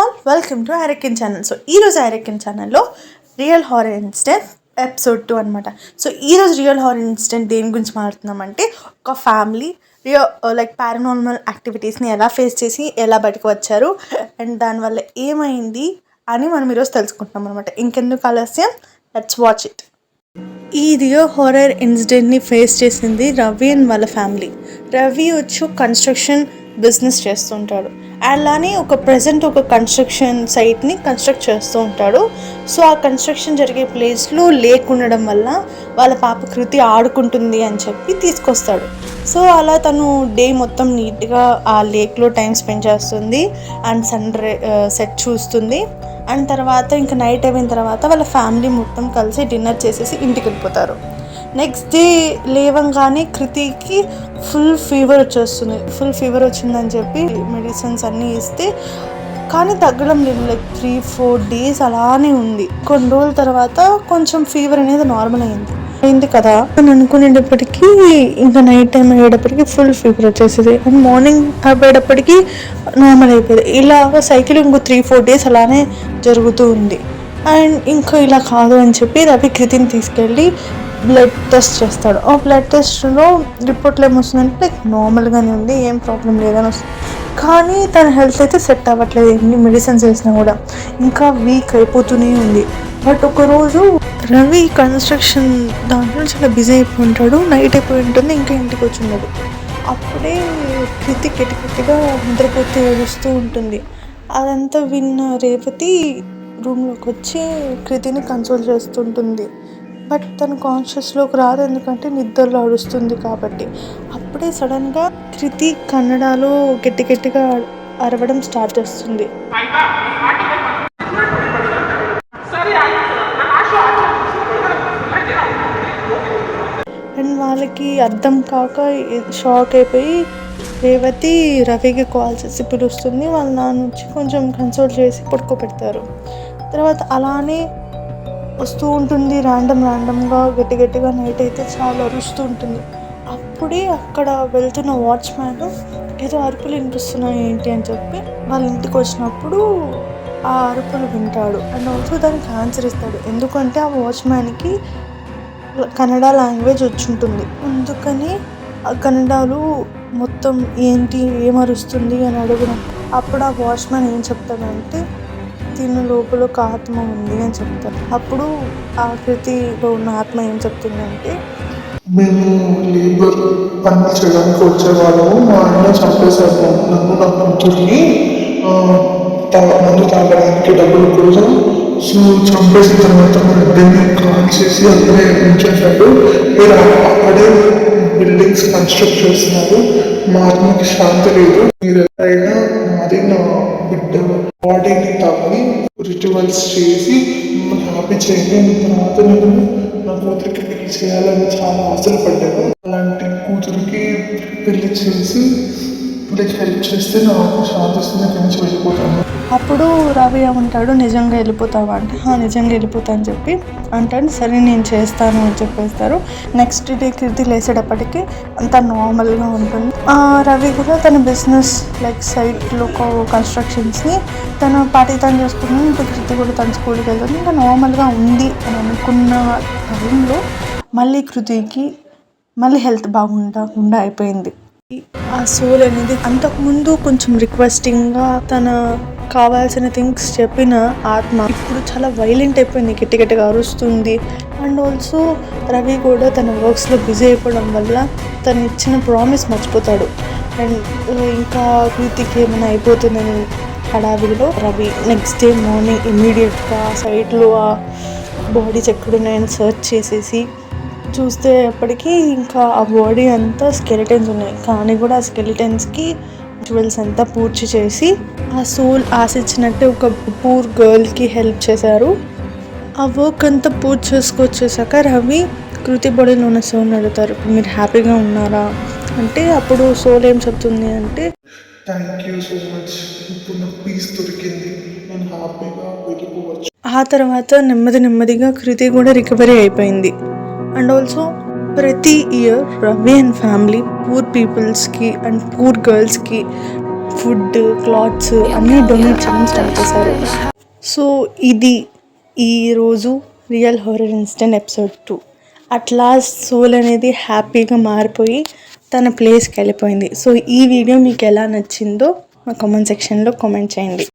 All welcome to ఐరెక్కిన్ channel. So ఈరోజు ఐరెక్కిన్ ఛానల్లో రియల్ హారర్ ఇన్సిడెంట్ ఎపిసోడ్ 2 అనమాట. సో ఈరోజు రియల్ హారర్ ఇన్సిడెంట్ దేని గురించి మాట్లాడుతున్నామంటే, ఒక ఫ్యామిలీ లైక్ పారానార్మల్ యాక్టివిటీస్ని ఎలా ఫేస్ చేసి ఎలా బయటకు వచ్చారు అండ్ దానివల్ల ఏమైంది అని మనం ఈరోజు తెలుసుకుంటున్నాం అనమాట. ఇంకెందుకు ఆలస్యం, లెట్స్ వాచ్ ఇట్. ఈ రియల్ హారర్ ఇన్సిడెంట్ని ఫేస్ చేసింది రవి అండ్ వాళ్ళ ఫ్యామిలీ. రవి వచ్చి కన్స్ట్రక్షన్ బిజినెస్ చేస్తుంటాడు. అలానే ప్రజెంట్ ఒక కన్స్ట్రక్షన్ సైట్ని కన్స్ట్రక్ట్ చేస్తూ ఉంటాడు. సో ఆ కన్స్ట్రక్షన్ జరిగే ప్లేస్లో లేక్ ఉండడం వల్ల వాళ్ళ పాప కృతి ఆడుకుంటుంది అని చెప్పి తీసుకొస్తాడు. సో అలా తను డే మొత్తం నీట్గా ఆ లేక్లో టైం స్పెండ్ చేస్తుంది అండ్ సెట్ చూస్తుంది. అండ్ తర్వాత ఇంకా నైట్ అయిన తర్వాత వాళ్ళ ఫ్యామిలీ మొత్తం కలిసి డిన్నర్ చేసేసి ఇంటికి వెళ్ళిపోతారు. నెక్స్ట్ డే లేవంగానే కృతికి ఫుల్ ఫీవర్ వచ్చిందని చెప్పి మెడిసిన్స్ అన్నీ ఇస్తే కానీ తగ్గడం లేదు. లైక్ 3-4 days అలానే ఉంది. కొన్ని రోజుల తర్వాత కొంచెం ఫీవర్ అనేది నార్మల్ అయింది కదా అని అనుకునేటప్పటికీ ఇంకా నైట్ టైం అయ్యేటప్పటికి ఫుల్ ఫీవర్ వచ్చేసింది అండ్ మార్నింగ్ అయ్యేటప్పటికి నార్మల్ అయిపోయింది. ఇలా సైకిల్ ఇంకో 3-4 days అలానే జరుగుతూ ఉంది. అండ్ ఇంకా ఇలా కాదు అని చెప్పి రవి కృతిని తీసుకెళ్ళి బ్లడ్ టెస్ట్ చేస్తాడు. ఆ బ్లడ్ టెస్ట్లో రిపోర్ట్లో ఏమొస్తుందంటే లైక్ నార్మల్గానే ఉంది, ఏం ప్రాబ్లం లేదని వస్తుంది. కానీ తన హెల్త్ అయితే సెట్ అవ్వట్లేదు. ఎన్ని మెడిసిన్స్ వేసినా కూడా ఇంకా వీక్ అయిపోతూనే ఉంది. బట్ ఒకరోజు రవి కన్స్ట్రక్షన్ దాంట్లో చాలా బిజీ అయిపోయి ఉంటాడు. నైట్ అయిపోయి ఉంటుంది, ఇంకా ఇంటికి వచ్చి ఉండదు. అప్పుడే కృతి గట్టిగా నిద్రపోతే ఏడుస్తూ ఉంటుంది. అదంతా విన్న రేవతి రూమ్లోకి వచ్చి కృతిని కన్సోల్ చేస్తుంటుంది. బట్ తను కాన్షియస్లోకి రాదు, ఎందుకంటే నిద్రలో అడుస్తుంది కాబట్టి. అప్పుడే సడన్గా కృతి కన్నడలో గట్టిగా అరవడం స్టార్ట్ చేస్తుంది. అండ్ వాళ్ళకి అర్థం కాక షాక్ అయిపోయి రేవతి రవికి కాల్ చేసి పిలుస్తుంది. వాళ్ళ నాన్న వచ్చి కొంచెం కన్సోల్ చేసి పడుకోబెడతారు. తర్వాత అలానే వస్తూ ఉంటుంది ర్యాండమ్గా గట్టిగా నైట్ అయితే చాలా అరుస్తూ ఉంటుంది. అప్పుడే అక్కడ వెళ్తున్న వాచ్మ్యాన్ ఏదో అరుపులు వినిపిస్తున్నాయి ఏంటి అని చెప్పి వాళ్ళ ఇంటికి వచ్చినప్పుడు ఆ అరుపులు వింటాడు. అండ్ ఆల్సో దానికి ఆన్సర్ ఇస్తాడు. ఎందుకంటే ఆ వాచ్మ్యాన్కి కన్నడ లాంగ్వేజ్ వచ్చి ఉంటుంది. అందుకని ఆ కన్నడలో మొత్తం ఏంటి ఏమరుస్తుంది అని అడుగున అప్పుడు ఆ వాచ్మ్యాన్ ఏం చెప్తాడంటే, దీని లోపల ఒక ఆత్మ ఉంది అని చెప్తారు. అప్పుడు ఆ కృతిలో ఉన్న ఆత్మ ఏం చెప్తుందంటే, మేము లేబర్ పని చేయడానికి వచ్చేవాళ్ళము, మా ఆయన చంపేశారు నన్ను నా కూతుర్ని మందు తాగడానికి డబ్బులు కోసం. సో చంపేసిన తర్వాత మా ఇద్దరిని కాల్ చేసి అందరే ఉంచేశాడు. మీరు అక్కడే బిల్డింగ్స్ కన్స్ట్రక్ట్ చేస్తున్నారు. మా ఆత్మకి శాంతి లేదు. మీరు ఎవరైనా నాది నా బిడ్డ బాడీని తాగి రిచువల్స్ చేసి మిమ్మల్ని హ్యాపీ చేయండి. తర్వాత నేను నా కూతురికి పెళ్లి చేయాలని చాలా ఆశలు పడ్డాను. అలాంటి కూతురికి పెళ్లి చేసి హెల్ప్ చేస్తే నాకు శాంతిస్తుంది, నుంచి వెళ్ళిపోతాను. అప్పుడు రవి ఏమంటాడు, నిజంగా వెళ్ళిపోతావా అంటే, నిజంగా వెళ్ళిపోతా అని చెప్పి అంటాడు. సరే నేను చేస్తాను అని చెప్పేస్తారు. నెక్స్ట్ డే కృతి లేసేటప్పటికి అంతా నార్మల్గా ఉంటుంది. రవి కూడా తన బిజినెస్ లైక్ సైట్లో కన్స్ట్రక్షన్స్ని తన పార్టీ తను చేసుకున్నాను. ఇంకా కృతి కూడా తన స్కూల్కి వెళ్తుంది. ఇంకా నార్మల్గా ఉంది అని అనుకున్న టైంలో మళ్ళీ కృతికి హెల్త్ బాగుండా అయిపోయింది. ఆ సోల్ అనేది అంతకుముందు కొంచెం రిక్వెస్టింగ్గా తన కావాల్సిన థింగ్స్ చెప్పిన ఆత్మ ఇప్పుడు చాలా వైలెంట్ అయిపోయింది, గట్టిగా అరుస్తుంది. అండ్ ఆల్సో రవి కూడా తన వర్క్స్లో బిజీ అయిపోవడం వల్ల తను ఇచ్చిన ప్రామిస్ మర్చిపోతాడు. అండ్ ఇంకా కృతికి ఏమైనా అయిపోతుందని హడావిడిలో రవి నెక్స్ట్ డే మార్నింగ్ ఇమ్మీడియట్గా సైట్లో ఆ బాడీస్ ఎక్కడున్నాయని సర్చ్ చేసేసి చూస్తే అప్పటికి ఇంకా ఆ బాడీ అంతా స్కెలిటన్స్ ఉన్నాయి. కానీ కూడా ఆ స్కెలిటన్స్కి రిచువల్స్ అంతా పూర్తి చేసి ఆ సోల్ ఆశించినట్టే ఒక పూర్ గర్ల్కి హెల్ప్ చేశారు. ఆ వర్క్ అంతా పూర్తి చేసుకొచ్చేసాక రవి కృతి బాడీలో ఉన్న సోల్ని అడుగుతారు, మీరు హ్యాపీగా ఉన్నారా అంటే అప్పుడు సోల్ ఏం చెప్తుంది అంటే, థ్యాంక్ యూ సో మచ్, ఇప్పుడు నాకు పీస్ దొరికింది, నేను హ్యాపీగా వెళ్ళిపోవచ్చు. ఆ తర్వాత నెమ్మదిగా కృతి కూడా రికవరీ అయిపోయింది. అండ్ ఆల్సో ప్రతి year Ravi and family poor పీపుల్స్కి అండ్ పూర్ గర్ల్స్కి ఫుడ్, క్లాత్స్ అన్నీ డొనేట్ చేయడం స్టార్ట్ చేశారు. సో ఇది ఈరోజు real horror incident episode 2. At last soul అనేది హ్యాపీగా మారిపోయి తన ప్లేస్కి వెళ్ళిపోయింది. సో ఈ వీడియో మీకు ఎలా నచ్చిందో మా కామెంట్ సెక్షన్లో కామెంట్ చేయండి.